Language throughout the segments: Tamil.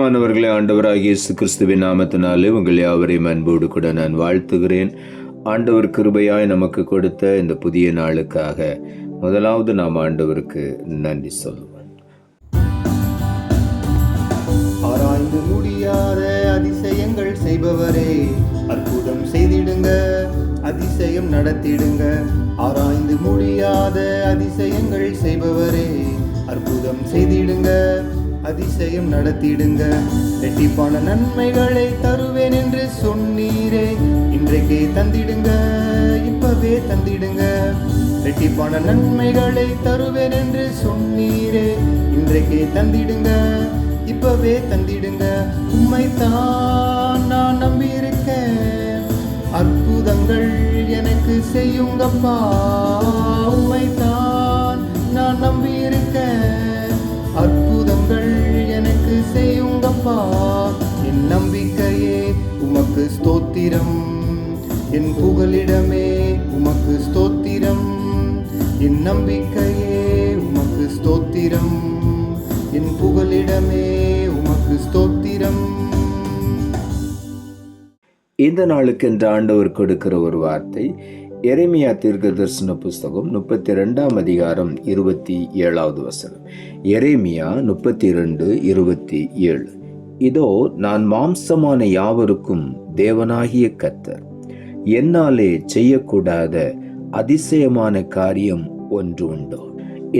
பிரியமானவர்களே, ஆண்டவராகிய இயேசு கிறிஸ்துவின் நாமத்தினாலே உங்கள் யாவரையும் அன்போடு கூட நான் வாழ்த்துகிறேன். ஆண்டவர் கிருபையாய் நமக்கு கொடுத்த இந்த புதிய நாளுக்காக முதலாவது நாம் ஆண்டவருக்கு நன்றி சொல்லுவோம். ஆராய்ந்து முடியாத அதிசயங்கள் செய்பவரே, அற்புதம் செய்திடுங்க, அதிசயம் நடத்திடுங்க. ஆராய்ந்து முடியாத அதிசயங்கள் செய்பவரே, அற்புதம் செய்திடுங்க, அதிசயம் நடத்திடுங்க. ரெட்டிப்பான நன்மைகளை தருவேன் என்று சொன்னீரே, இன்றைக்கே தந்திடுங்க, இப்பவே தந்திடுங்க. ரெட்டிப்பான நன்மைகளை தருவேன் என்று சொன்னீரே, இன்றைக்கே தந்திடுங்க, இப்பவே தந்திடுங்க. உம்மைத்தான் நான் நம்பியிருக்கேன், அற்புதங்கள் எனக்கு செய்யுங்கப்பா. உம்மைத்தான் நான் நம்பியிருக்கேன், அற்புதங்கள் எனக்கு செய்யுங்கப்பா. என் நம்பிக்கையே உமக்கு ஸ்தோத்திரம், என் புகலிடமே உமக்கு ஸ்தோத்திரம். என் நம்பிக்கையே உமக்கு ஸ்தோத்திரம், என் புகலிடமே உமக்கு ஸ்தோத்திரம். இந்த நாளுக்கு என்று ஆண்டவர் கொடுக்கிற ஒரு வார்த்தை எரேமியா தீர்க்கதரிசன புஸ்தகம் 32 அதிகாரம் 27வது வசனம். எரேமியா 32:27. இதோ நான் மாம்சமான யாவருக்கும் தேவனாகிய கர்த்தர், என்னாலே செய்யக்கூடாத அதிசயமான காரியம் ஒன்று உண்டோ?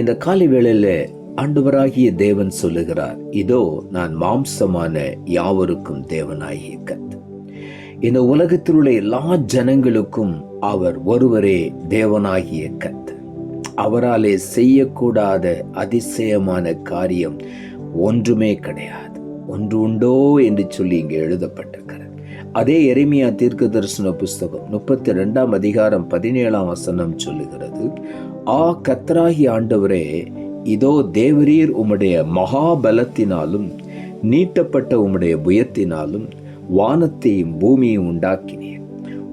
இந்த காலை வேளையில ஆண்டவராகிய தேவன் சொல்லுகிறார், இதோ நான் மாம்சமான யாவருக்கும் தேவனாகிய கர்த்தர். இந்த உலகத்தில் உள்ள எல்லா ஜனங்களுக்கும் அவர் ஒருவரே தேவனாகிய கர்த்தர். அவராலே செய்யக்கூடாத அதிசயமான காரியம் ஒன்றுமே கிடையாது. ஒன்று உண்டோ என்று சொல்லி இங்கே எழுதப்பட்டிருக்கிறது. அதே எரேமியா தீர்க்கதரிசன புஸ்தகம் 32 அதிகாரம் 17ஆம் வசனம் சொல்லுகிறது, கர்த்தராகிய ஆண்டவரே, இதோ தேவரீர் உம்முடைய மகாபலத்தினாலும் நீட்டப்பட்ட உம்முடைய புயத்தினாலும் வானத்தையும் பூமியையும் உண்டாக்கினீர்.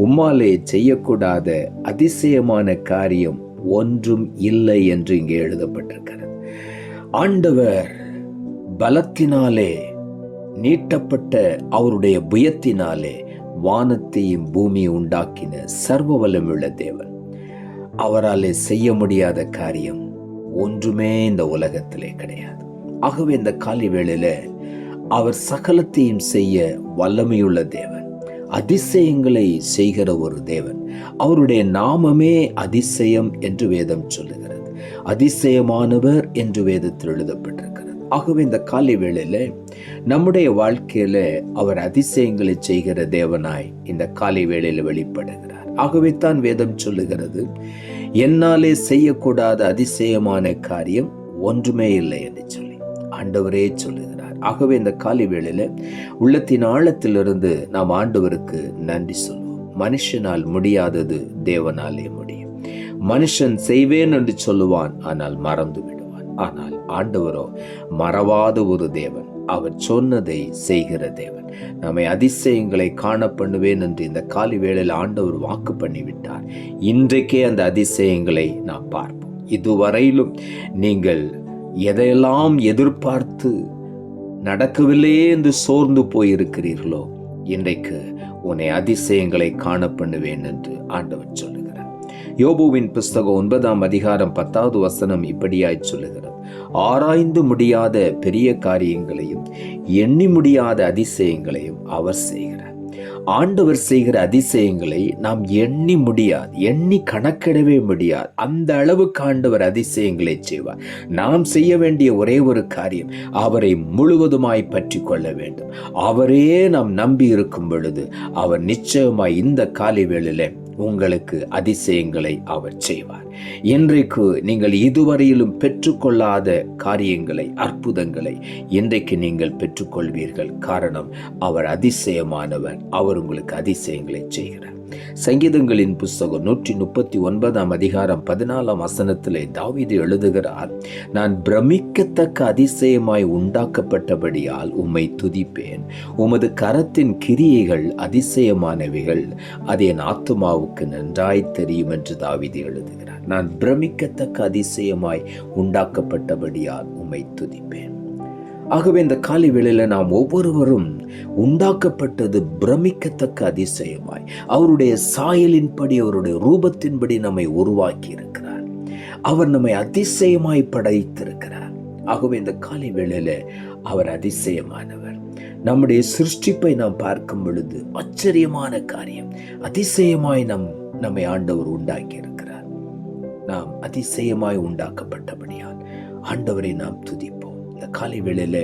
உம்மாலே செய்யக்கூடாத அதிசயமான காரியம் ஒன்றும் இல்லை என்று இங்கே எழுதப்பட்டிருக்கிறது. ஆண்டவர் பலத்தினாலே நீட்டப்பட்ட அவருடைய புயத்தினாலே வானத்தையும் பூமியை உண்டாக்கின சர்வ வல்லமையுள்ள தேவன். அவராலே செய்ய முடியாத காரியம் ஒன்றுமே இந்த உலகத்திலே கிடையாது. ஆகவே இந்த காலை வேளையில அவர் சகலத்தையும் செய்ய வல்லமையுள்ள தேவன், அதிசயங்களை செய்கிற ஒரு தேவன். அவருடைய நாமமே அதிசயம் என்று வேதம் சொல்லுகிறது. அதிசயமானவர் என்று வேதத்தில் எழுதப்பட்டிருக்கிறது. ஆகவே இந்த காலை வேளையில நம்முடைய வாழ்க்கையில அவர் அதிசயங்களை செய்கிற தேவனாய் இந்த காலை வேளையில வெளிப்படுகிறார். ஆகவே தான் வேதம் சொல்லுகிறது, என்னாலே செய்யக்கூடாத அதிசயமான காரியம் ஒன்றுமே இல்லை என்று சொல்லி ஆண்டவரே சொல்லுகிறார். ஆகவே இந்த காலை வேளையில உள்ளத்தின் ஆழத்திலிருந்து நாம் ஆண்டவருக்கு நன்றி சொல்லுவோம். மனுஷனால் முடியாதது தேவனாலே முடியும். மனுஷன் செய்வேன் என்று சொல்லுவான், ஆனால் மறந்து விடுவான். ஆனால் ஆண்டவரோ மறவாத ஒரு தேவன். அவர் சொன்னதை செய்கிற தேவன். நம்மை அதிசயங்களை காண பண்ணுவேன் என்று இந்த காலை வேளையில் ஆண்டவர் வாக்கு பண்ணிவிட்டார். இன்றைக்கே அந்த அதிசயங்களை நாம் பார்ப்போம். இதுவரையிலும் நீங்கள் எதையெல்லாம் எதிர்பார்த்து நடக்கவில்லையே என்று சோர்ந்து போயிருக்கிறீர்களோ, இன்றைக்கு உன்னை அதிசயங்களை காண பண்ணுவேன் என்று ஆண்டவர் சொல்லுகிறார். யோபுவின் புஸ்தகம் 9ஆம் அதிகாரம் 10வது வசனம் இப்படியாய் சொல்லுகிறது, ஆராய்ந்து முடியாத பெரிய காரியங்களையும் எண்ணி முடியாத அதிசயங்களையும் அவர் செய்கிறார். ஆண்டவர் செய்கிற அதிசயங்களை நாம் எண்ணி முடியாது, எண்ணி கணக்கிடவே முடியாது. அந்த அளவுக்கு ஆண்டவர் அதிசயங்களை செய்வார். நாம் செய்ய வேண்டிய ஒரே ஒரு காரியம், அவரை முழுவதுமாய் பற்றி கொள்ள வேண்டும். அவரே நாம் நம்பி இருக்கும் பொழுது அவர் நிச்சயமாய் இந்த காலை வேளையில உங்களுக்கு அதிசயங்களை அவர் செய்வார். இன்றைக்கு நீங்கள் இதுவரையிலும் பெற்றுக்கொள்ளாத காரியங்களை, அற்புதங்களை இன்றைக்கு நீங்கள் பெற்றுக்கொள்வீர்கள். காரணம், அவர் அதிசயமானவர். அவர் உங்களுக்கு அதிசயங்களை செய்கிறார். சங்கீதங்களின் புஸ்தகம் 139ஆம் அதிகாரம் 14ஆம் வசனத்திலே தாவீது எழுதுகிறார், நான் பிரமிக்கத்தக்க அதிசயமாய் உண்டாக்கப்பட்டபடியால் உம்மை துதிப்பேன். உமது கரத்தின் கிரியைகள் அதிசயமானவைகள், அது என் ஆத்துமாவுக்கு நன்றாய் தெரியும் என்று தாவீது எழுதுகிறார். நான் பிரமிக்கத்தக்க அதிசயமாய் உண்டாக்கப்பட்டபடியால் உம்மை துதிப்பேன். ஆகவே இந்த காலை வேளையில நாம் ஒவ்வொருவரும் உண்டாக்கப்பட்டது பிரமிக்கத்தக்க அதிசயமாய் அவருடைய சாயலின்படி அவருடைய ரூபத்தின்படி நம்மை உருவாக்கி இருக்கிறார். அவர் நம்மை அதிசயமாய் படைத்திருக்கிறார். ஆகவே இந்த காலை வேளையில அவர் அதிசயமானவர். நம்முடைய சிருஷ்டிப்பை நாம் பார்க்கும் பொழுது ஆச்சரியமான காரியம், அதிசயமாய் நம்மை ஆண்டவர் உண்டாக்கி இருக்கிறார். நாம் அதிசயமாய் உண்டாக்கப்பட்டபடியால் ஆண்டவரை நாம் துதிப்போம். இந்த காலை வேளையில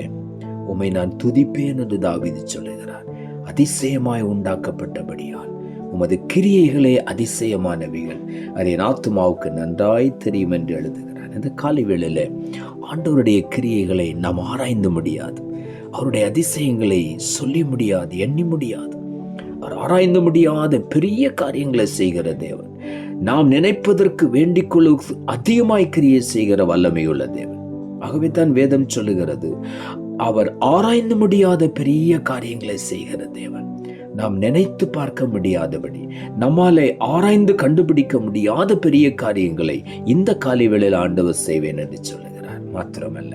உம்மை நான் துதிப்பேன் என்று தாவீது சொல்லுகிறார். அதிசயமாய் உண்டாக்கப்பட்டபடியால் உமது கிரியைகளே அதிசயமானவைகள், அதை என் ஆத்துமாவுக்கு நன்றாய் தெரியும் என்று எழுதுகிறார். இந்த காலை வேளையில ஆண்டவருடைய கிரியைகளை நாம் ஆராய்ந்து முடியாது, அவருடைய அதிசயங்களை சொல்லி முடியாது, எண்ணி முடியாது. அவர் ஆராய்ந்து முடியாத பெரிய காரியங்களை செய்கிற தேவன். நாம் நினைப்பதற்கு வேண்டிக் கொள்ள அதிகமாய் கிரியை செய்கிற வல்லமையுள்ள தேவன். ஆகவே தான் வேதம் சொல்லுகிறது, அவர் ஆராய்ந்து முடியாத பெரிய காரியங்களை செய்கிற தேவன். நாம் நினைத்து பார்க்க முடியாதபடி, நம்மாலே ஆராய்ந்து கண்டுபிடிக்க முடியாத பெரிய காரியங்களை இந்த காலை வேளையில் ஆண்டவர் செய்வேன் என்று சொல்லுகிறார். மாத்திரமல்ல,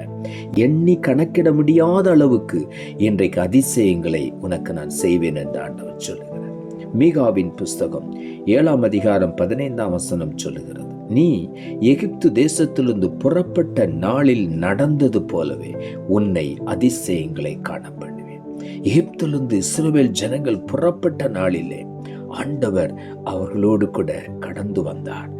எண்ணி கணக்கிட முடியாத அளவுக்கு இன்றைக்கு அதிசயங்களை உனக்கு நான் செய்வேன் என்று ஆண்டவர் சொல்லுகிறார். மீகாவின் புஸ்தகம் 7ஆம் அதிகாரம் 15ஆம் வசனம் சொல்லுகிறது, நீ எகிப்து தேசத்திலிருந்து புறப்பட்ட நாளில் நடந்தது போலவே உன்னை அதிசயங்களை காண பண்ணுவேன். எகிப்திலிருந்து இஸ்ரவேல் ஜனங்கள் புறப்பட்ட நாளிலே ஆண்டவர் அவர்களோடு கூட கடந்து வந்தார்.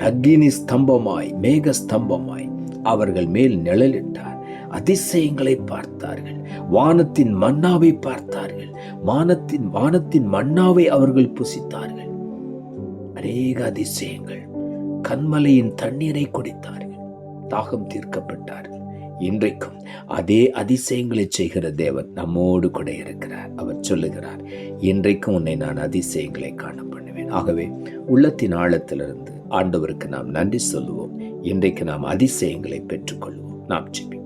அக்கினி ஸ்தம்பமாய் மேக ஸ்தம்பமாய் அவர்கள் மேல் நிழலிட்டார். அதிசயங்களை பார்த்தார்கள். வானத்தின் மன்னாவை பார்த்தார்கள். வானத்தின் மன்னாவை அவர்கள் புசித்தார்கள். அநேக அதிசயங்கள். கன்மலையின் தண்ணீரை குடித்தார்கள். தாகம் தீர்க்கப்பட்டார்கள். இன்றைக்கும் அதே அதிசயங்களை செய்கிற தேவன் நம்மோடு கூட இருக்கிறார். அவர் சொல்லுகிறார், இன்றைக்கும் உன்னை நான் அதிசயங்களை காண பண்ணுவேன். ஆகவே உள்ளத்தின் ஆழத்திலிருந்து ஆண்டவருக்கு நாம் நன்றி சொல்லுவோம். இன்றைக்கு நாம் அதிசயங்களை பெற்றுக்கொள்வோம். நாம் ஜெபிப்போம்.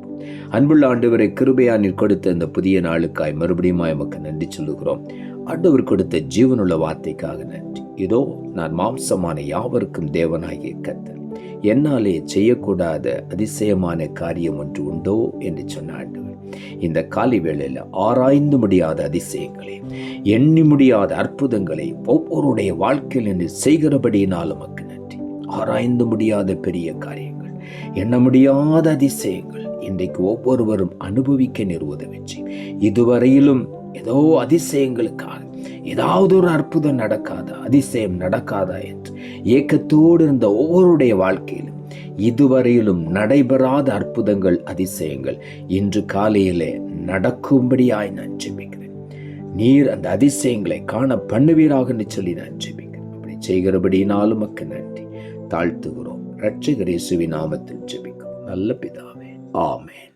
அன்புள்ள ஆண்டவரை, கிருபையா நீர் கொடுத்த இந்த புதிய நாளுக்காய் மறுபடியும் எமக்கு நன்றி சொல்லுகிறோம். ஆண்டவர் கொடுத்த ஜீவனுள்ள வார்த்தைக்காக நன்றி. இதோ நான் மாம்சமான யாவருக்கும் தேவனாகிய கர்த்தர், என்னாலே செய்யக்கூடாத அதிசயமான காரியம் ஒன்று உண்டோ என்று சொன்ன ஆண்டவர், இந்த காலை வேளையில் ஆராய்ந்து முடியாத அதிசயங்களை, எண்ணி முடியாத அற்புதங்களை ஒவ்வொருடைய வாழ்க்கையில் என்று செய்கிறபடியினால் உமக்கு நன்றி. ஆராய்ந்து முடியாத பெரிய காரியங்கள், எண்ண முடியாத அதிசயங்கள் இன்றைக்கு ஒவ்வொருவரும் அனுபவிக்க நீர் உதவி செய்யும். இதுவரையிலும் ஏதோ அதிசயங்களுக்காக ஏதாவது ஒரு அற்புதம் நடக்காதா, அதிசயம் நடக்காதா என்று ஏக்கத்தோடு இருந்த ஒவ்வொருடைய வாழ்க்கையிலும் இதுவரையிலும் நடைபெறாத அற்புதங்கள், அதிசயங்கள் இன்று காலையிலே நடக்கும்படியாய் நான் ஜெபிக்கிறேன். நீர் அந்த அதிசயங்களை காண பண்ணுவீராக சொல்லி நான் ஜெபிக்கிறேன். அப்படி செய்கிறபடினாலும் உமக்கு நன்றி தாழ்த்துகிறோம். இரட்சகர் இயேசுவின் நாமத்தில் ஜெபிக்கிறோம் நல்ல பிதாவே, ஆமென்.